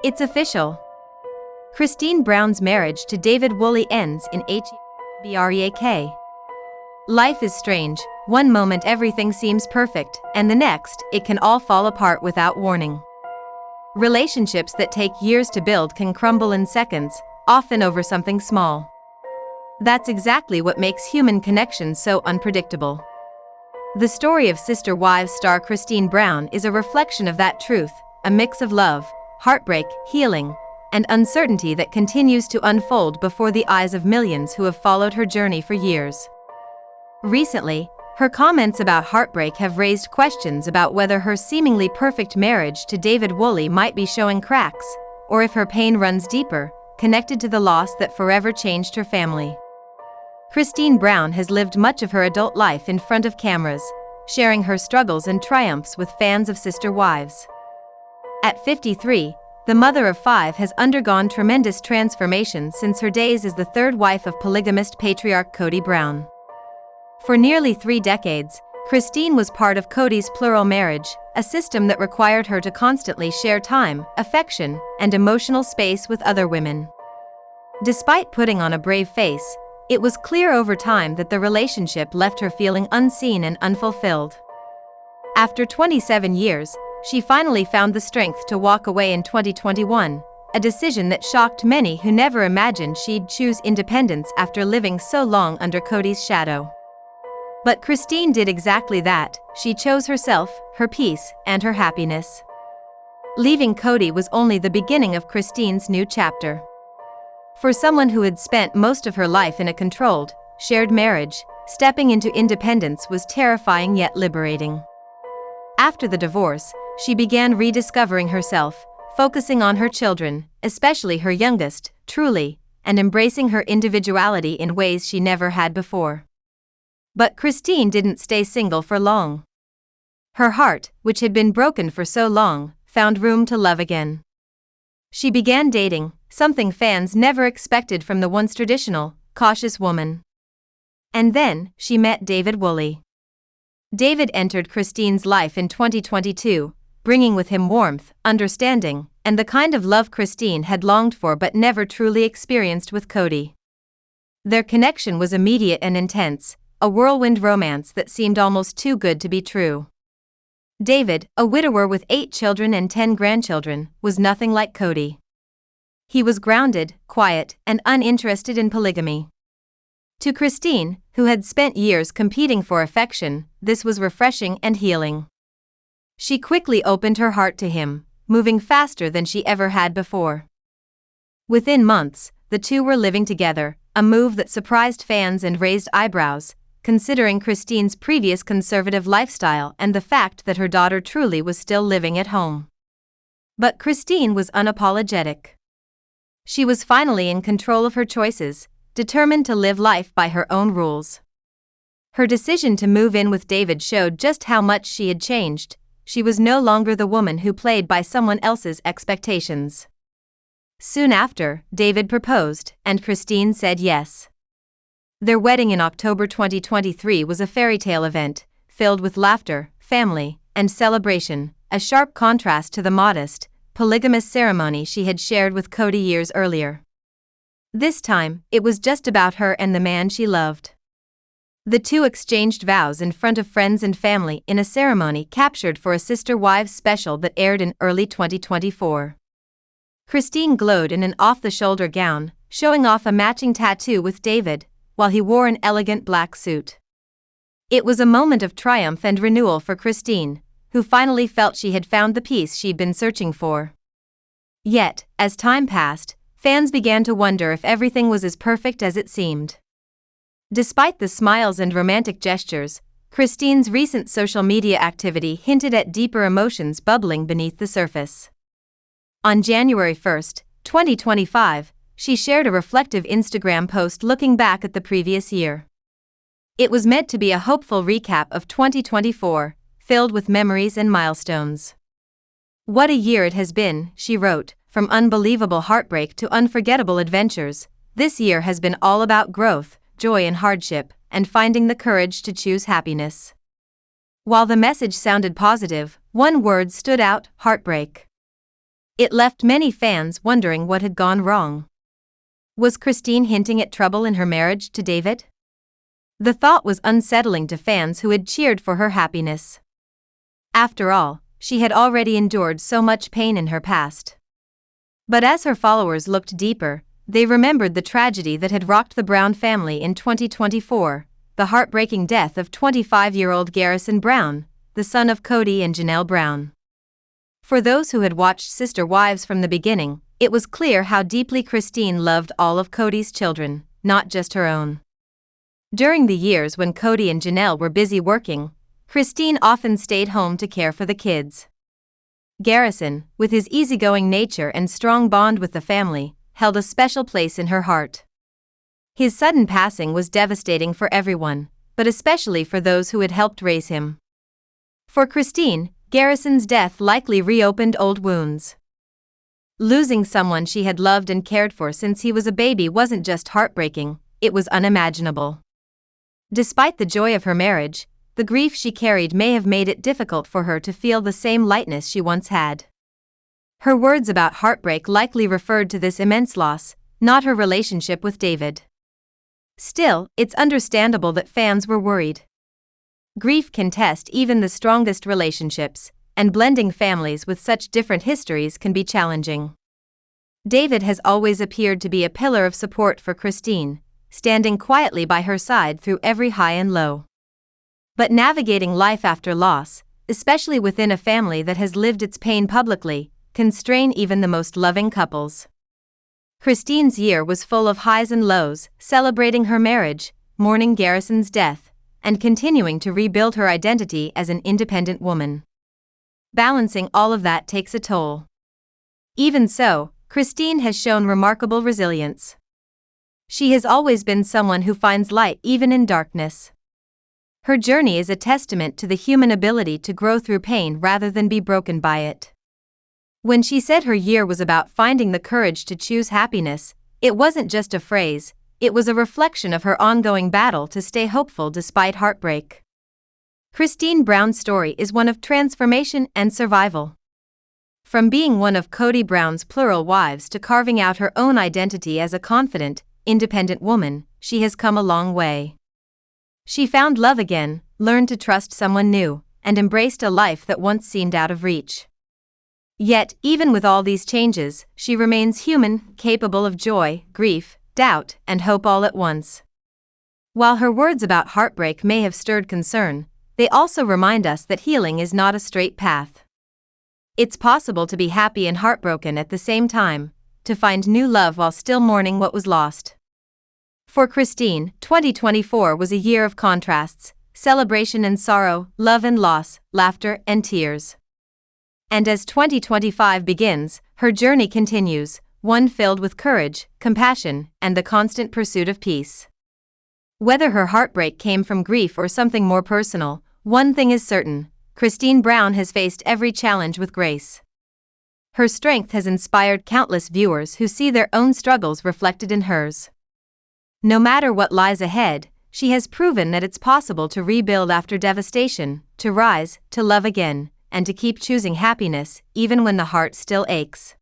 It's official. Christine Brown's marriage to David Woolley ends in HEARTBREAK. Life is strange. One moment everything seems perfect, and the next, it can all fall apart without warning. Relationships that take years to build can crumble in seconds, often over something small. That's exactly what makes human connections so unpredictable. The story of Sister Wives star Christine Brown is a reflection of that truth, a mix of love, heartbreak, healing, and uncertainty that continues to unfold before the eyes of millions who have followed her journey for years. Recently, her comments about heartbreak have raised questions about whether her seemingly perfect marriage to David Woolley might be showing cracks, or if her pain runs deeper, connected to the loss that forever changed her family. Christine Brown has lived much of her adult life in front of cameras, sharing her struggles and triumphs with fans of Sister Wives. At 53, the mother of 5 has undergone tremendous transformation since her days as the third wife of polygamist patriarch Kody Brown. For nearly 3 decades, Christine was part of Kody's plural marriage, a system that required her to constantly share time, affection, and emotional space with other women. Despite putting on a brave face, it was clear over time that the relationship left her feeling unseen and unfulfilled. After 27 years, she finally found the strength to walk away in 2021, a decision that shocked many who never imagined she'd choose independence after living so long under Kody's shadow. But Christine did exactly that. She chose herself, her peace, and her happiness. Leaving Kody was only the beginning of Christine's new chapter. For someone who had spent most of her life in a controlled, shared marriage, stepping into independence was terrifying yet liberating. After the divorce, she began rediscovering herself, focusing on her children, especially her youngest, Truly, and embracing her individuality in ways she never had before. But Christine didn't stay single for long. Her heart, which had been broken for so long, found room to love again. She began dating, something fans never expected from the once traditional, cautious woman. And then, she met David Woolley. David entered Christine's life in 2022, bringing with him warmth, understanding, and the kind of love Christine had longed for but never truly experienced with Kody. Their connection was immediate and intense, a whirlwind romance that seemed almost too good to be true. David, a widower with 8 children and 10 grandchildren, was nothing like Kody. He was grounded, quiet, and uninterested in polygamy. To Christine, who had spent years competing for affection, this was refreshing and healing. She quickly opened her heart to him, moving faster than she ever had before. Within months, the two were living together, a move that surprised fans and raised eyebrows, considering Christine's previous conservative lifestyle and the fact that her daughter Truly was still living at home. But Christine was unapologetic. She was finally in control of her choices, determined to live life by her own rules. Her decision to move in with David showed just how much she had changed. She was no longer the woman who played by someone else's expectations. Soon after, David proposed, and Christine said yes. Their wedding in October 2023 was a fairy tale event, filled with laughter, family, and celebration, a sharp contrast to the modest, polygamous ceremony she had shared with Kody years earlier. This time, it was just about her and the man she loved. The two exchanged vows in front of friends and family in a ceremony captured for a Sister Wives special that aired in early 2024. Christine glowed in an off-the-shoulder gown, showing off a matching tattoo with David, while he wore an elegant black suit. It was a moment of triumph and renewal for Christine, who finally felt she had found the peace she'd been searching for. Yet, as time passed, fans began to wonder if everything was as perfect as it seemed. Despite the smiles and romantic gestures, Christine's recent social media activity hinted at deeper emotions bubbling beneath the surface. On January 1, 2025, she shared a reflective Instagram post looking back at the previous year. It was meant to be a hopeful recap of 2024, filled with memories and milestones. "What a year it has been," she wrote, "from unbelievable heartbreak to unforgettable adventures. This year has been all about growth, joy and hardship, and finding the courage to choose happiness." While the message sounded positive, one word stood out: heartbreak. It left many fans wondering what had gone wrong. Was Christine hinting at trouble in her marriage to David? The thought was unsettling to fans who had cheered for her happiness. After all, she had already endured so much pain in her past. But as her followers looked deeper, they remembered the tragedy that had rocked the Brown family in 2024, the heartbreaking death of 25-year-old Garrison Brown, the son of Kody and Janelle Brown. For those who had watched Sister Wives from the beginning, it was clear how deeply Christine loved all of Kody's children, not just her own. During the years when Kody and Janelle were busy working, Christine often stayed home to care for the kids. Garrison, with his easygoing nature and strong bond with the family, held a special place in her heart. His sudden passing was devastating for everyone, but especially for those who had helped raise him. For Christine, Garrison's death likely reopened old wounds. Losing someone she had loved and cared for since he was a baby wasn't just heartbreaking, it was unimaginable. Despite the joy of her marriage, the grief she carried may have made it difficult for her to feel the same lightness she once had. Her words about heartbreak likely referred to this immense loss, not her relationship with David. Still, it's understandable that fans were worried. Grief can test even the strongest relationships, and blending families with such different histories can be challenging. David has always appeared to be a pillar of support for Christine, standing quietly by her side through every high and low. But navigating life after loss, especially within a family that has lived its pain publicly, can strain even the most loving couples. Christine's year was full of highs and lows, celebrating her marriage, mourning Garrison's death, and continuing to rebuild her identity as an independent woman. Balancing all of that takes a toll. Even so, Christine has shown remarkable resilience. She has always been someone who finds light even in darkness. Her journey is a testament to the human ability to grow through pain rather than be broken by it. When she said her year was about finding the courage to choose happiness, it wasn't just a phrase, it was a reflection of her ongoing battle to stay hopeful despite heartbreak. Christine Brown's story is one of transformation and survival. From being one of Kody Brown's plural wives to carving out her own identity as a confident, independent woman, she has come a long way. She found love again, learned to trust someone new, and embraced a life that once seemed out of reach. Yet, even with all these changes, she remains human, capable of joy, grief, doubt, and hope all at once. While her words about heartbreak may have stirred concern, they also remind us that healing is not a straight path. It's possible to be happy and heartbroken at the same time, to find new love while still mourning what was lost. For Christine, 2024 was a year of contrasts, celebration and sorrow, love and loss, laughter and tears. And as 2025 begins, her journey continues, one filled with courage, compassion, and the constant pursuit of peace. Whether her heartbreak came from grief or something more personal, one thing is certain: Christine Brown has faced every challenge with grace. Her strength has inspired countless viewers who see their own struggles reflected in hers. No matter what lies ahead, she has proven that it's possible to rebuild after devastation, to rise, to love again, and to keep choosing happiness even when the heart still aches.